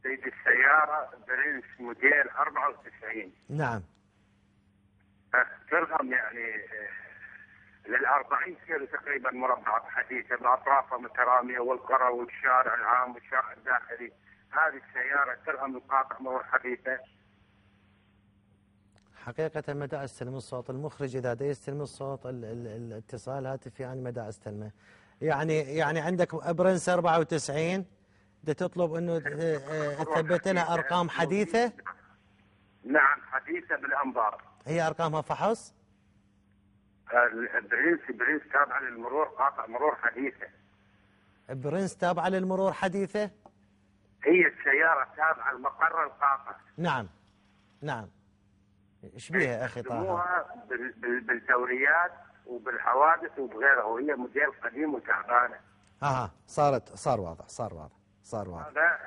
سيد السيارة برنس موديل 94. نعم. ترغم يعني لل40 كيلو تقريبا مربعات حديثة بأطرافها مترامية والقرى والشارع العام والشارع الداخلي. هذه السيارة ترغم القاطع مرور حديثة. حقيقة مدى استلم الصوت المخرج إذا دا يستلم الصوت الاتصال هاتفي يعني مدى استلمه. يعني عندك برنس 94 دا تطلب انه تثبت لها ارقام حديثة. نعم حديثة بالانظار. هي ارقامها فحص؟ برنس تابعة للمرور، قاطع مرور حديثة. برنس تابعة للمرور حديثة؟ هي السيارة تابعة لمقر القاطع. نعم نعم. ايش بيها اخي طه؟ بالدوريات وبالحوادث وبغيرها، وهي موديل قديم وتعبانه. صار واضح. هذا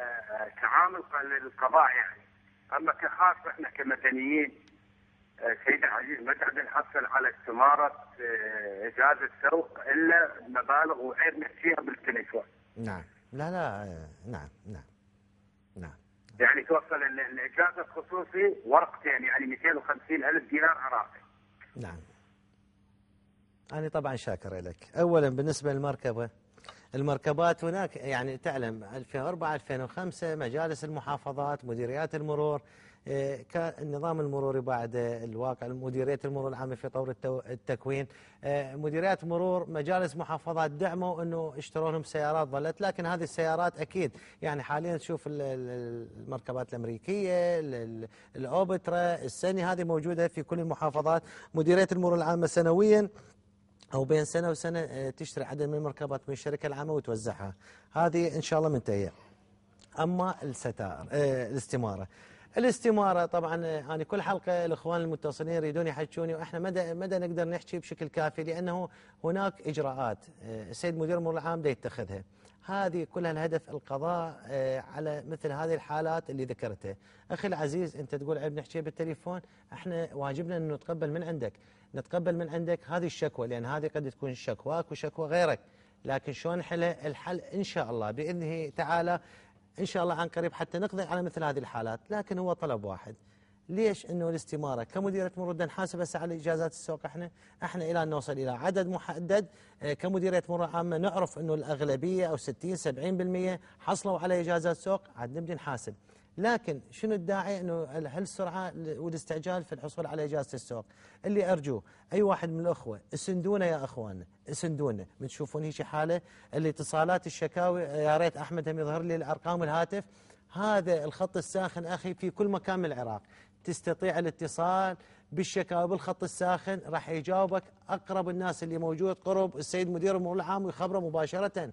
كعامل للقضاء يعني. اما كخاص احنا كمدنيين سيدي العزيز ما قاعد نحصل على استماره اجازه سوق الا مبالغ وغير نحكيها بالتليفون. نعم. لا نعم. يعني توصل الاجازه الخصوصي ورقتين، يعني 250,000 دينار عراقي. نعم. أنا طبعا شاكر لك. أولا بالنسبة للمركبة، المركبات هناك يعني تعلم 2004 2005 مجالس المحافظات مديريات المرور كان النظام المروري بعد الواقع مديرية المرور العامة في طور التكوين، مديريات مرور مجالس محافظات دعموا انه اشتروا لهم سيارات ظلت، لكن هذه السيارات اكيد يعني حاليا تشوف المركبات الامريكيه الاوبترا السني هذه موجوده في كل المحافظات. مديرية المرور العامة سنويا أو بين سنة وسنة تشتري عدد من المركبات من الشركة العامة وتوزعها، هذه إن شاء الله منتهية. أما الستائر الاستمارة طبعا أنا كل حلقة الإخوان المتصلين يريدون يحكوني وإحنا مدى نقدر نحكي بشكل كافي، لأنه هناك إجراءات السيد مدير المرور العام دا يتخذها، هذه كلها الهدف القضاء على مثل هذه الحالات اللي ذكرتها. أخي العزيز أنت تقول عيب نحكي بالتليفون، إحنا واجبنا أن نتقبل من عندك هذه الشكوى، لأن هذه قد تكون شكواك وشكوى غيرك، لكن شلون نحلها؟ الحل إن شاء الله بإذنه تعالى إن شاء الله عن قريب حتى نقضي على مثل هذه الحالات. لكن هو طلب واحد، ليش انه الاستماره كمديريه مرور بدنا نحاسب هسه على اجازات السوق، احنا الى ان نوصل الى عدد محدد كمديريه مرور عامه نعرف انه الاغلبيه او 60 70% حصلوا على اجازات سوق، عاد نبدي نحاسب. لكن شنو الداعي انه هالسرعه والاستعجال في الحصول على اجازه السوق؟ اللي ارجوه اي واحد من الاخوه اسندونا يا اخواننا، اسندونا من تشوفون هيك حاله الاتصالات الشكاوي، يا ريت احمد هم يظهر لي الارقام الهاتف. هذا الخط الساخن اخي في كل مكان من العراق، تستطيع الاتصال بالشكاوى بالخط الساخن، راح يجاوبك اقرب الناس اللي موجود قرب السيد مدير المرور العام ويخبره مباشره.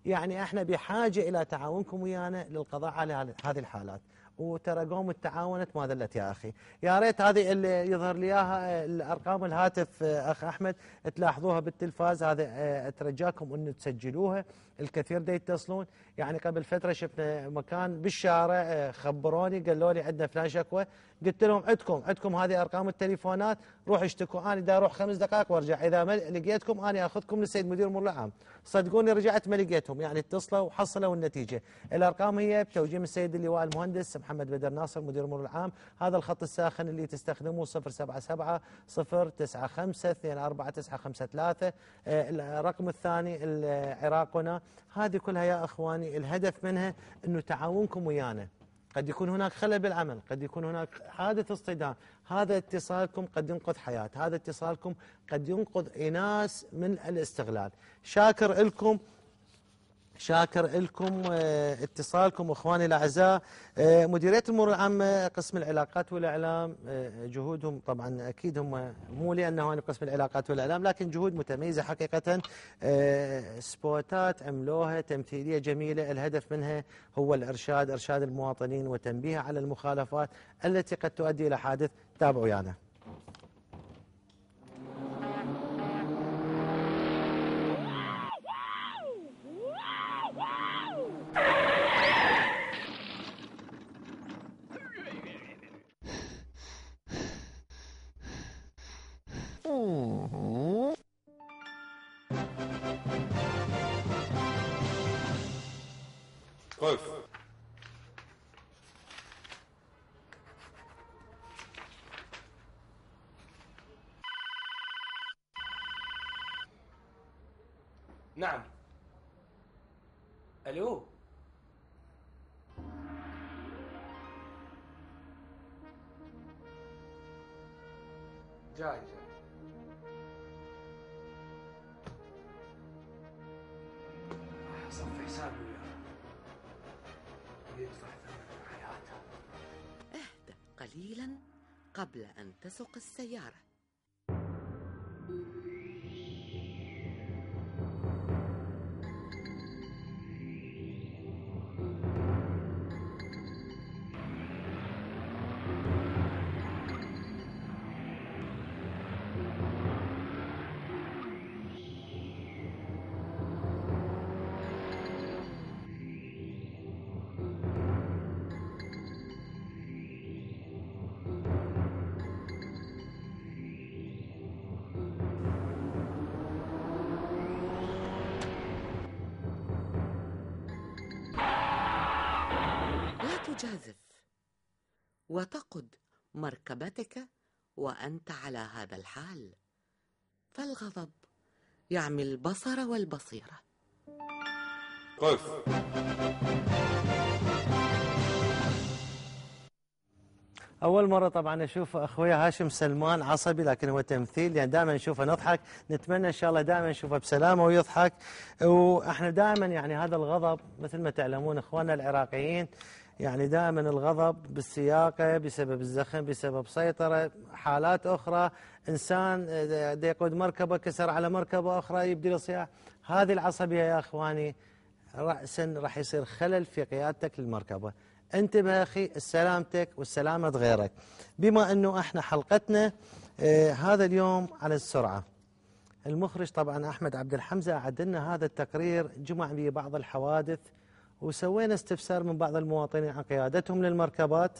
يعني احنا بحاجه الى تعاونكم ويانا للقضاء على هذه الحالات، وترى قوم تعاونت ما ذلت يا اخي. يا ريت هذه اللي يظهر لي اياها الارقام الهاتف اخ احمد تلاحظوها بالتلفاز، هذا اترجاكم انه تسجلوها، الكثير دا يتصلون. يعني قبل فتره شفنا مكان بالشارع خبروني قالوا لي عندنا فلان شكوى، قلت لهم عندكم هذه ارقام التليفونات، روحوا اشتكوا، انا دا اروح 5 دقائق وارجع، اذا ما لقيتكم انا اخذكم للسيد مدير المرور العام. صدقوني رجعت ما لقيتهم، يعني اتصلوا وحصلوا النتيجه. الارقام هي بتوجيه من السيد اللواء المهندس محمد بدر ناصر مدير المرور العام. هذا الخط الساخن اللي تستخدموه 077 095 24953. الرقم الثاني عراقنا. هذه كلها يا اخواني الهدف منها انه تعاونكم ويانا. قد يكون هناك خلل بالعمل، قد يكون هناك حادث اصطدام، هذا اتصالكم قد ينقذ حياة، هذا اتصالكم قد ينقذ إناس من الاستغلال. شاكر لكم اتصالكم اخواني الاعزاء. مديريه المرور العامه قسم العلاقات والاعلام جهودهم طبعا اكيد هم مو لانه انا قسم العلاقات والاعلام، لكن جهود متميزه حقيقه. سبوتات عملوها تمثيليه جميله، الهدف منها هو ارشاد المواطنين وتنبيه على المخالفات التي قد تؤدي الى حادث. تابعوا ويانا. قف. نعم. الو. جاي صفي حسابي وياه يدفع ثمن حياته. اهدأ قليلا قبل أن تسوق السيارة. لا تجازف وتقد مركبتك وأنت على هذا الحال، فالغضب يعمي البصر والبصيرة. قف. أول مرة طبعا أشوف أخوي هاشم سلمان عصبي، لكن هو تمثيل، يعني دائما نشوفه نضحك، نتمنى إن شاء الله دائما نشوفه بسلامة ويضحك. وإحنا دائما يعني هذا الغضب مثل ما تعلمون إخواننا العراقيين، يعني دائما الغضب بالسياقة بسبب الزخم، بسبب سيطرة، حالات أخرى، إنسان دا يقود مركبة كسر على مركبة أخرى يبدي صياح. هذه العصبية يا إخواني رأسا راح يصير خلل في قيادتك للمركبة. انتبه أخي، سلامتك والسلامة غيرك. بما أنه احنا حلقتنا هذا اليوم على السرعة، المخرج طبعا أحمد عبد الحمزة أعد لنا هذا التقرير، جمع به بعض الحوادث وسوينا استفسار من بعض المواطنين عن قيادتهم للمركبات.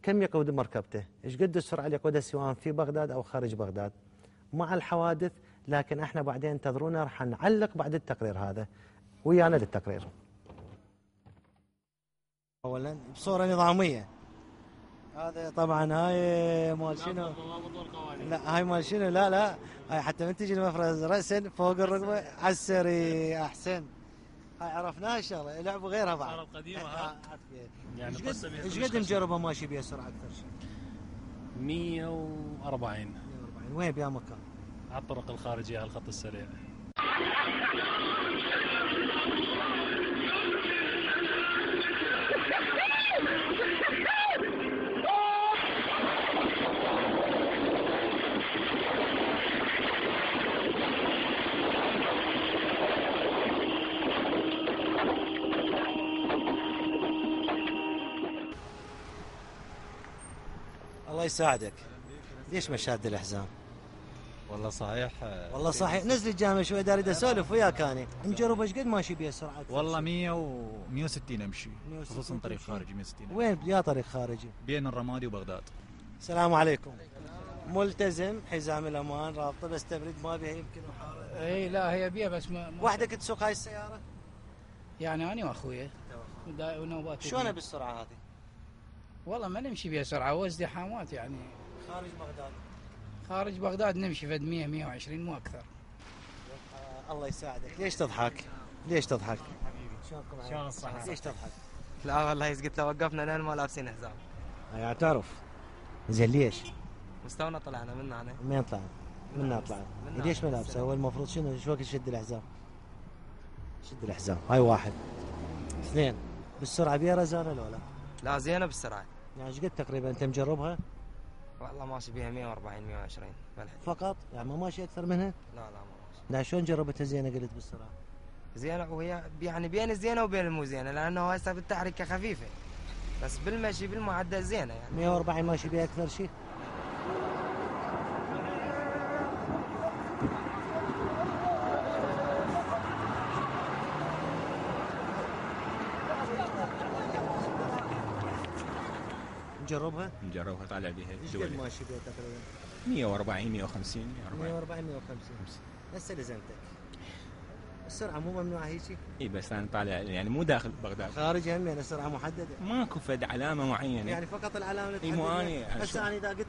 كم يقود مركبته، ايش قد السرعة اللي يقودها سواء في بغداد أو خارج بغداد مع الحوادث. لكن احنا بعدين انتظرونا، راح نعلق بعد التقرير هذا ويانا للتقرير. اولا بصوره نظاميه، هذا طبعا هاي مال شنو؟ لا هاي مال شنو؟ لا هاي حتى من تجي المفرز راسا فوق الركبه على السري. احسن، هاي عرفناها الشغله، لعبوا غيرها بعد. القديمه قديمه يعني ايش قد مجربه ماشي بها سرعه اكثر شيء؟ 140. وين بها مكان؟ على الطرق الخارجيه على الخط السريع. الله يساعدك. ليش ما شاد الحزام؟ والله صحيح. والله صحيح. نزل الجامعة شوي، داري اسولف وياك انا. مجرب ايش قد ماشي بها سرعه؟ والله 160 امشي، خصوصا طريق خارجي 160. وين يا طريق خارجي؟ بين الرمادي وبغداد. السلام عليكم. ملتزم حزام الامان رابطه، بس تبريد ما بها يمكن وحاره. اي لا هي بيها بس ما وحدك تسوق هاي السياره؟ يعني انا واخويا ونوبات. شلونها بالسرعه هذه؟ والله ما نمشي بها سرعه وازدحامات يعني. خارج بغداد؟ خارج بغداد نمشي فد 100 120 مو اكثر. الله يساعدك. ليش تضحك؟ ليش تضحك؟ شلون الصحه؟ ليش تضحك؟ لا والله قلت له وقفنا لان ما لابسين حزام. يعني تعرف زين ليش؟ مستونا طلعنا منا انا. منين طلعنا؟ منا طلعنا. ليش ما لابسه؟ هو المفروض شنو؟ شو وقت شد الحزام؟ شد الحزام. هاي واحد. اثنين، بالسرعه بيها رزانه لولا؟ لا زينه بالسرعه. يعني ايش قد تقريبا انت مجربها؟ والله ماشي بيها 140 120 بالحد. فقط؟ يعني ما ماشي اكثر منها؟ لا ما ماشي. لا شلون جربتها زينه قلت بالسرعه؟ زينه وهي يعني بين الزينه وبين المو زينه، لانه هسه بالتحركه خفيفه بس بالمشي بالمعدل زينه يعني. 140 ماشي بها اكثر شيء؟ نجربها طالع بها. ايش قد ماشي بها تقريبا؟ 140 150 140 150. هسه لزمتك السرعه مو ممنوعه هيجي؟ اي بس انا طالع يعني مو داخل بغداد. خارج هم يعني السرعه محدده؟ ماكو فد علامه معينه يعني فقط العلامه اللي اي مو اني هسه انا اذا قلت